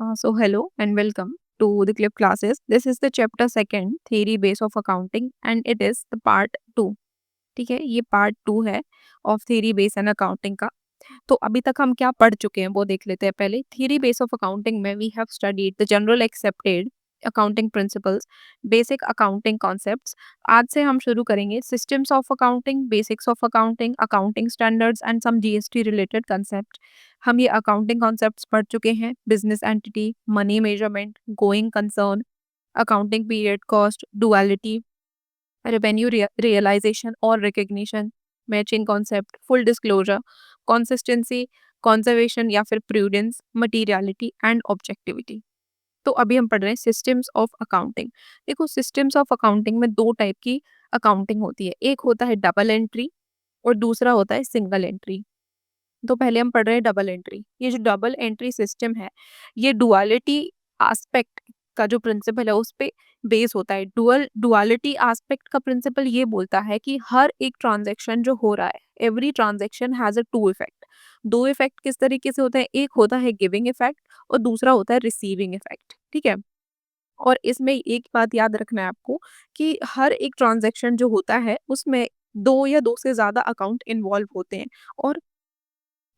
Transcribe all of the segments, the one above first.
Hello and welcome to the Clip classes. This is the chapter second, theory base of accounting, and it is the part 2. ठीक है, ये part 2 है of theory base and accounting का। तो अभी तक हम क्या पढ़ चुके हैं वो देख लेते हैं पहले। थ्योरी बेस ऑफ अकाउंटिंग में we have studied the general accepted accounting principles, basic accounting concepts. आज से हम शुरू करेंगे systems of accounting, basics of accounting, accounting standards and some GST related concept. हम ये अकाउंटिंग कॉन्सेप्ट्स पढ़ चुके हैं, business entity, money measurement, going concern, accounting period cost, duality, revenue realisation और recognition, matching concept, full disclosure, consistency, conservation या फिर prudence, materiality and objectivity. तो अभी हम पढ़ रहे हैं सिस्टम्स ऑफ अकाउंटिंग। देखो, सिस्टम्स ऑफ अकाउंटिंग में दो टाइप की अकाउंटिंग होती है, एक होता है डबल एंट्री और दूसरा होता है सिंगल एंट्री। तो पहले हम पढ़ रहे हैं डबल एंट्री। ये जो डबल एंट्री सिस्टम है, ये डुअलिटी एस्पेक्ट का जो प्रिंसिपल है उस पे बेस होता है। डुअलिटी एस्पेक्ट का प्रिंसिपल ये बोलता है कि हर एक ट्रांजैक्शन जो हो रहा है, every transaction has a two effect. दो इफेक्ट किस तरीके से होते हैं, एक होता है गिविंग इफेक्ट और दूसरा होता है रिसीविंग इफेक्ट। ठीक है, और इसमें एक बात याद रखना है आपको कि हर एक ट्रांजैक्शन जो होता है उसमें दो या दो से ज्यादा अकाउंट इन्वॉल्व होते हैं। और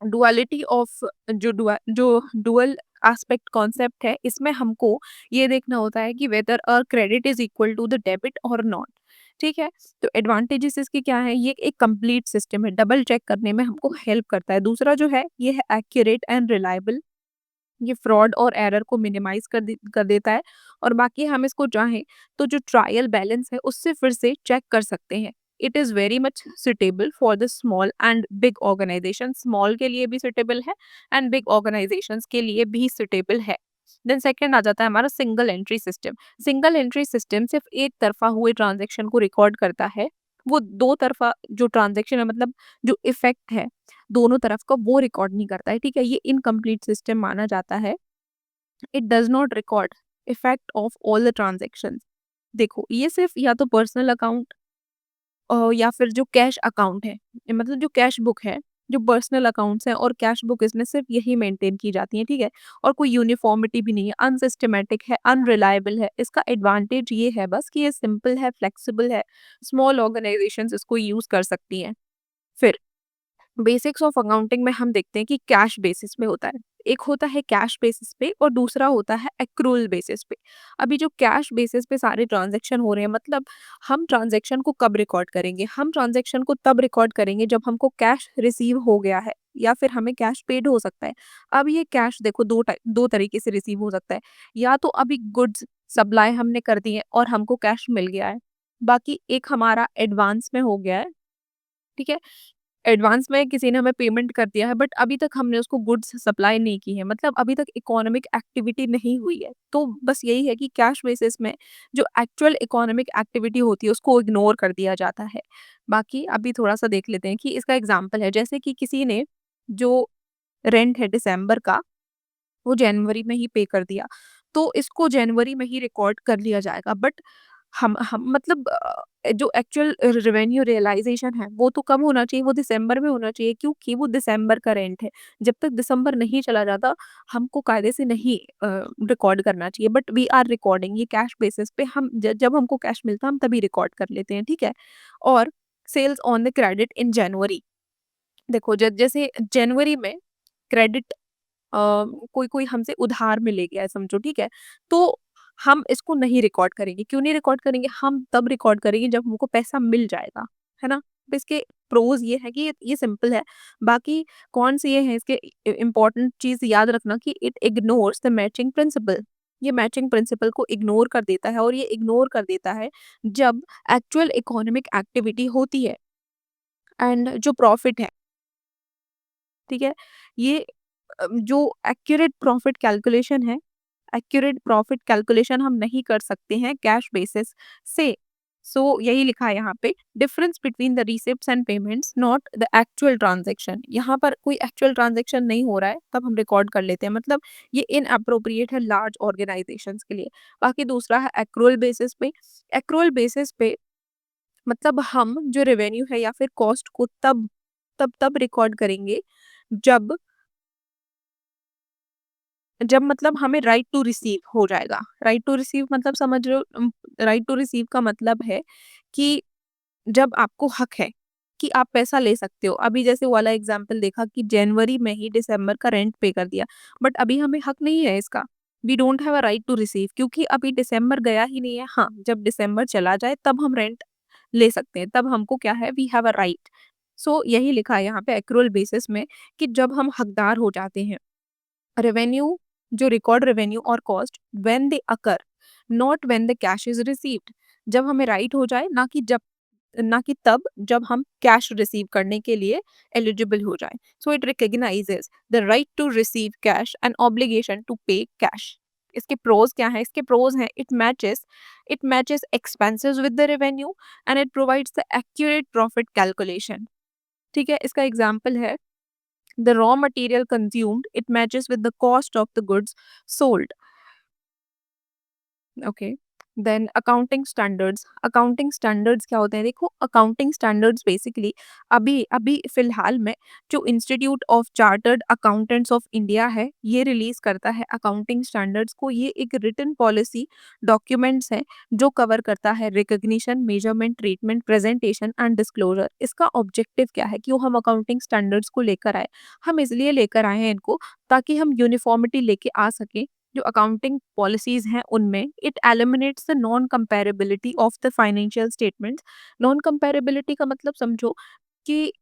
डुअलिटी ऑफ जो डुअल एस्पेक्ट कॉन्सेप्ट है, इसमें हमको ये देखना होता है कि whether a credit is equal to the debit और नॉट। ठीक है, तो एडवांटेजेस इसके क्या है, ये एक कंप्लीट सिस्टम है, डबल चेक करने में हमको हेल्प करता है। दूसरा जो है ये है एक्यूरेट एंड रिलायबल, ये फ्रॉड और एरर को मिनिमाइज कर देता है। और बाकी हम इसको चाहें तो जो ट्रायल बैलेंस है उससे फिर से चेक कर सकते हैं। It is very much suitable for the small and big organization, small के लिए भी सुटेबल है एंड बिग ऑर्गेनाइजेशंस के लिए भी सुटेबल है। देन सेकंड आ जाता है हमारा single entry system. Single entry system सिर्फ एक तरफा हुए ट्रांजेक्शन को रिकॉर्ड करता है। वो दो तरफा जो ट्रांजेक्शन है, मतलब जो इफेक्ट है दोनों तरफ का, वो रिकॉर्ड नहीं करता है। ठीक है, ये इनकम्प्लीट सिस्टम माना जाता है। It does not record effect of all the transactions. देखो, ये सिर्फ या तो पर्सनल अकाउंट या फिर जो कैश अकाउंट है, मतलब जो कैश बुक है, जो पर्सनल अकाउंट्स हैं और कैश बुक, इसमें सिर्फ यही मेंटेन की जाती है। ठीक है, और कोई यूनिफॉर्मिटी भी नहीं है, अनसिस्टमेटिक है, अनरिलायबल है। इसका एडवांटेज ये है बस कि ये सिंपल है, फ्लेक्सिबल है, स्मॉल ऑर्गेनाइजेशंस इसको यूज कर सकती हैं। फिर बेसिक्स ऑफ अकाउंटिंग में हम देखते हैं कि कैश बेसिस पे होता है। एक होता है कैश बेसिस पे और दूसरा होता है एक्रूअल बेसिस पे। अभी जो कैश बेसिस पे सारे ट्रांजैक्शन हो रहे हैं, मतलब हम ट्रांजैक्शन को कब रिकॉर्ड करेंगे, हम ट्रांजैक्शन को तब रिकॉर्ड करेंगे जब हमको कैश रिसीव हो गया है या फिर हमें कैश पेड हो सकता है। अब ये कैश देखो दो तरीके से रिसीव हो सकता है। या तो अभी गुड्स सप्लाई हमने कर दी है और हमको कैश मिल गया है, बाकी एक हमारा एडवांस में हो गया है। ठीक है, एडवांस में किसी ने हमें पेमेंट कर दिया है बट अभी तक हमने उसको गुड्स सप्लाई नहीं की है, मतलब अभी तक इकोनॉमिक एक्टिविटी नहीं हुई है। तो बस यही है कि कैश बेसिस में जो एक्चुअल इकोनॉमिक एक्टिविटी होती है उसको इग्नोर कर दिया जाता है। बाकी अभी थोड़ा सा देख लेते हैं कि इसका एग्जाम्पल है, जैसे कि किसी ने जो रेंट है दिसंबर का, वो जनवरी में ही पे कर दिया, तो इसको जनवरी में ही रिकॉर्ड कर लिया जाएगा। बट हम मतलब जो एक्चुअल रेवेन्यू रियलाइजेशन है वो तो कब होना चाहिए, वो दिसंबर में होना चाहिए, क्योंकि वो दिसंबर का रेंट है। जब तक दिसंबर नहीं चला जाता हमको कायदे से नहीं रिकॉर्ड करना चाहिए, बट वी आर रिकॉर्डिंग ये कैश बेसिस पे। हम जब हमको कैश मिलता है हम तभी रिकॉर्ड कर लेते हैं। ठीक है, और sales on the credit in January. देखो, जैसे जनवरी में क्रेडिट कोई कोई हमसे उधार में ले गया है समझो। ठीक है, तो हम इसको नहीं रिकॉर्ड करेंगे। क्यों नहीं रिकॉर्ड करेंगे, हम तब रिकॉर्ड करेंगे जब हमको पैसा मिल जाएगा, है ना। तो इसके प्रोज ये है कि ये सिंपल है। बाकी कौन से ये है इसके इम्पोर्टेंट चीज याद रखना कि it ignores the matching principal. ये मैचिंग प्रिंसिपल को इग्नोर कर देता है, और ये इग्नोर कर देता है जब एक्चुअल इकोनॉमिक एक्टिविटी होती है एंड जो प्रॉफिट है। ठीक है, ये जो एक्यूरेट प्रॉफिट कैलकुलेशन है, एक्यूरेट प्रॉफिट कैलकुलेशन हम नहीं कर सकते हैं कैश बेसिस से। सो यही लिखा है यहाँ पे, difference between the receipts and payments not the actual transaction. यहाँ पर कोई एक्चुअल ट्रांजैक्शन नहीं हो रहा है तब हम रिकॉर्ड कर लेते हैं, मतलब ये इनअप्रोप्रिएट है लार्ज ऑर्गेनाइजेशंस के लिए। बाकी दूसरा है एक्रूअल बेसिस पे। एक्रूअल बेसिस पे मतलब हम जो रेवेन्यू है या फिर कॉस्ट को तब रिकॉर्ड करेंगे जब जब मतलब हमें राइट टू रिसीव हो जाएगा। राइट टू रिसीव मतलब समझ रहे हो? राइट टू रिसीव का मतलब है कि जब आपको हक है कि आप पैसा ले सकते हो। अभी जैसे वो वाला एग्ज़ाम्पल देखा कि जनवरी में ही दिसंबर का रेंट पे कर दिया, बट अभी हमें हक नहीं है इसका। We don't have a right to receive क्योंकि अभी दिसंबर गया ही नहीं है। हाँ, जब दिसंबर चला जाए तब हम रेंट ले सकते हैं, तब हमको क्या है, वी हैव अ राइट। सो यही लिखा है यहाँ पे एक्रूअल बेसिस में कि जब हम हकदार हो जाते हैं। रेवेन्यू जो रिकॉर्ड रेवेन्यू और cost when they occur, not when the cash is received. जब हमें राइट हो जाए, ना कि तब जब हम कैश रिसीव करने के लिए एलिजिबल हो जाए। So it recognizes the right to receive cash and obligation to pay cash. इसके प्रोज क्या है? इसके प्रोज हैं, it matches expenses with the revenue and it provides the accurate profit calculation. ठीक है, इसका एग्जाम्पल है the raw material consumed, it matches with the cost of the goods sold. Okay. Then accounting standards क्या होते हैं? देखो, accounting standards basically अभी अभी फिलहाल में जो institute of chartered accountants of India है, ये रिलीज करता है अकाउंटिंग स्टैंडर्ड्स को। ये एक रिटन पॉलिसी डॉक्यूमेंट्स है जो कवर करता है recognition, measurement, treatment, presentation and disclosure. इसका ऑब्जेक्टिव क्या है? कि हम अकाउंटिंग स्टैंडर्ड्स को लेकर आए। हम इसलिए लेकर आए हैं इनको ताकि हम यूनिफॉर्मिटी लेके आ सके जो अकाउंटिंग पॉलिसीज हैं उनमें। It eliminates the non comparability of the financial statements. Non comparability का मतलब समझो कि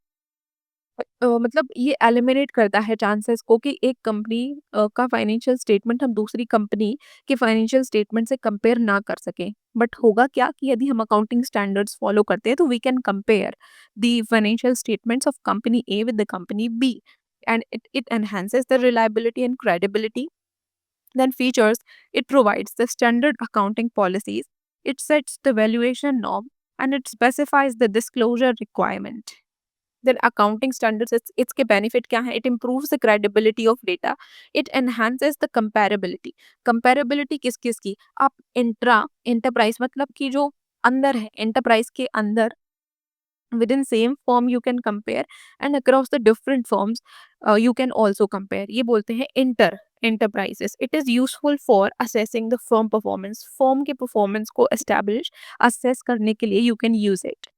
मतलब ये एलिमिनेट करता है चांसेस को कि एक कंपनी का फाइनेंशियल स्टेटमेंट हम दूसरी कंपनी के फाइनेंशियल स्टेटमेंट से कंपेयर ना कर सकें। बट होगा क्या कि यदि हम अकाउंटिंग स्टैंडर्ड्स फॉलो करते हैं तो we can compare the financial statements of company A with the company B and it enhances the reliability and credibility. Then features, it provides the standard accounting policies, it sets the valuation norm, and it specifies the disclosure requirement. Then accounting standards, its के benefit क्या है? It improves the credibility of data, it enhances the comparability. Comparability किस किस की? आप enterprise मतलब कि जो अंदर है, enterprise के अंदर within same firm you can compare and across the different firms you can also compare. ये बोलते हैं enterprises. It is useful for assessing the firm performance. firm के performance को establish assess करने के लिए you can use it.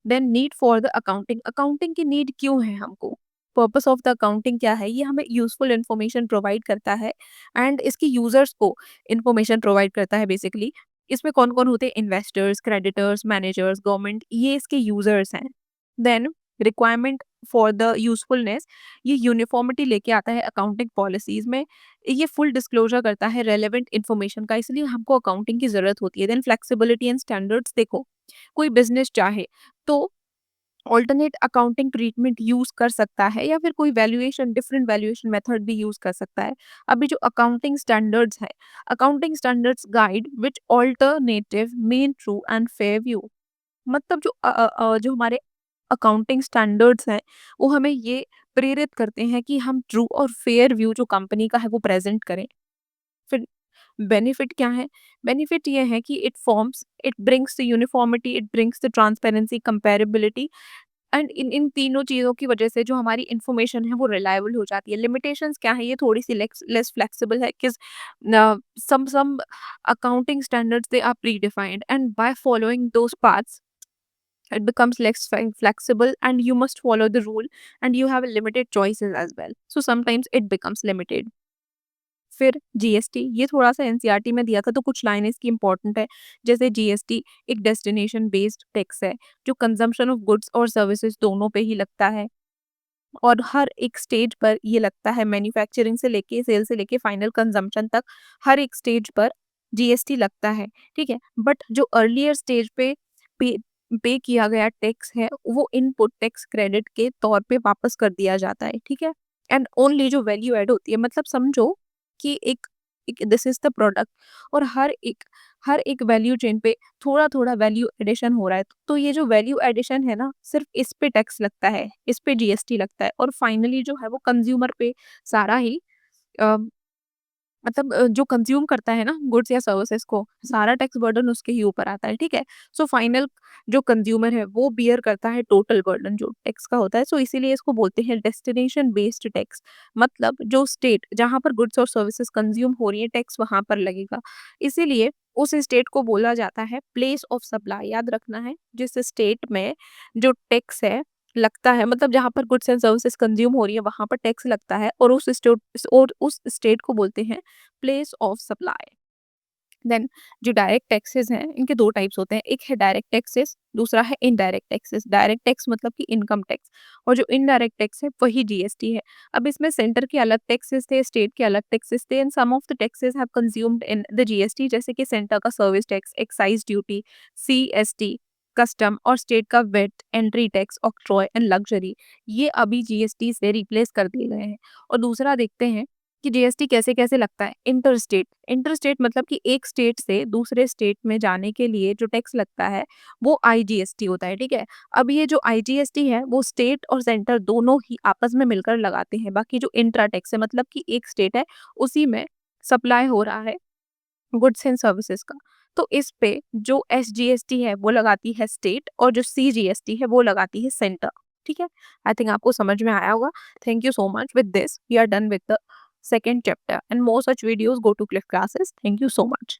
Then need for the accounting की need क्यों है हमको? पर्पस ऑफ द अकाउंटिंग क्या है? ये हमें यूजफुल इन्फॉर्मेशन प्रोवाइड करता है एंड इसकी यूजर्स को इन्फॉर्मेशन प्रोवाइड करता है बेसिकली। इसमें कौन कौन होते हैं? इन्वेस्टर्स, क्रेडिटर्स, मैनेजर्स, गवर्नमेंट, ये इसके यूजर्स हैं। Then requirement for the usefulness, ये यूनिफॉर्मिटी लेके आता है अकाउंटिंग पॉलिसीज में। ये फुल डिस्क्लोजर करता है रेलेवेंट इन्फॉर्मेशन का, इसलिए हमको अकाउंटिंग की जरूरत होती है। देन फ्लेक्सिबिलिटी एंड स्टैंडर्ड्स, देखो कोई बिजनेस चाहे तो ऑल्टरनेट अकाउंटिंग ट्रीटमेंट यूज कर सकता है या फिर कोई वैल्यूएशन डिफरेंट वैल्यूएशन मेथड भी यूज कर सकता है। अभी जो accounting standards guide which alternative main true and fair view. मतलब जो हमारे अकाउंटिंग स्टैंडर्ड्स हैं वो हमें ये प्रेरित करते हैं कि हम ट्रू और फेयर व्यू जो कंपनी का है वो प्रेजेंट करें। फिर बेनिफिट क्या है? बेनिफिट ये है कि it brings the uniformity, it brings the transparency, comparability and in इन तीनों चीज़ों की वजह से जो हमारी इन्फॉर्मेशन है वो रिलायबल हो जाती है। लिमिटेशंस क्या है? ये थोड़ी सी लेस फ्लेक्सिबल है कि some accounting standards they are predefined and by following those paths it becomes less flexible and you must follow the rule and you have limited choices as well, so sometimes it becomes limited. फिर GST, ये थोड़ा-सा NCERT में दिया था तो कुछ लाइनें इसकी इम्पोर्टेंट है। जैसे जीएसटी एक डेस्टिनेशन बेस्ड टैक्स है, जो कंज़म्पशन ऑफ गुड्स और सर्विसेज़ दोनों पे ही लगता है और हर एक स्टेज पर ये लगता है। मैन्युफैक्चरिंग से लेके, सेल से लेके फाइनल कंज़म्पशन तक हर एक स्टेज पर जीएसटी लगता है, ठीक है? बट जो अर्लियर स्टेज पे पे पे किया गया टैक्स है, वो इनपुट टैक्स क्रेडिट के तौर पे वापस कर दिया जाता है, ठीक है? एंड ओनली जो वैल्यू ऐड होती है, मतलब समझो कि एक एक दिस इज़ द प्रोडक्ट और हर एक वैल्यू चेन पे थोड़ा-थोड़ा वैल्यू एडिशन हो रहा है। तो ये जो वैल्यू एडिशन है ना, सिर्फ़ इस पे टैक्स लगता है, इस पे जीएसटी लगता है और फाइनली जो है वो कंज़्यूमर पे सारा ही अ, मतलब जो कंज़्यूम करता है ना गुड्स या सर्विसेज़ को, सारा टैक्स बर्डन उसके ही ऊपर आता है, ठीक है? सो फाइनल जो कंज़्यूमर है वो बियर करता है टोटल बर्डन जो टैक्स का होता है, सो इसीलिए इसको बोलते हैं डेस्टिनेशन बेस्ड टैक्स। मतलब जो स्टेट जहाँ पर गुड्स और सर्विसेज़ कंज़्यूम हो रही है टैक्स वहाँ पर लगेगा। इसीलिए उस स्टेट को बोला जाता है प्लेस ऑफ सप्लाई। याद रखना है जिस स्टेट में जो टैक्स है लगता है, मतलब जहाँ पर गुड्स एंड सर्विसेज़ कंज़्यूम हो रही है वहाँ पर टैक्स लगता है, और उस स्टेट को बोलते हैं प्लेस ऑफ सप्लाई। देन जो डायरेक्ट टैक्सेस हैं इनके 2 टाइप्स होते हैं। एक है डायरेक्ट टैक्सेस, दूसरा है इनडायरेक्ट टैक्सेस। डायरेक्ट टैक्स मतलब कि इनकम टैक्स, और जो इनडायरेक्ट टैक्स है वही जीएसटी है। अब इसमें सेंटर के अलग टैक्सेस थे, स्टेट के अलग टैक्सेस थे, and some of the taxes have consumed in the GST, जैसे कि सेंटर का service tax, excise duty, CST, custom, और स्टेट का VAT, entry tax, octroi and luxury, ये अभी जीएसटी से रिप्लेस कर दिए गए हैं। और दूसरा देखते हैं कि जीएसटी कैसे-कैसे लगता है। इंटर स्टेट मतलब कि एक स्टेट से दूसरे स्टेट में जाने के लिए जो टैक्स लगता है वो आईजीएसटी होता है, ठीक है? अब ये जो आईजीएसटी है वो स्टेट और सेंटर दोनों ही आपस में मिलकर लगाते हैं। बाकी जो इंट्रा टैक्स है मतलब कि एक स्टेट है उसी में सप्लाई हो रहा है गुड्स एंड सर्विसेज का, तो इस पे जो एसजीएसटी है वो लगाती है स्टेट, और जो सीजीएसटी है वो लगाती है सेंटर। ठीक है? आई थिंक आपको समझ में आया होगा। Thank you so much. With this we are done with the second chapter, and more such videos go to Cliff classes. Thank you so much.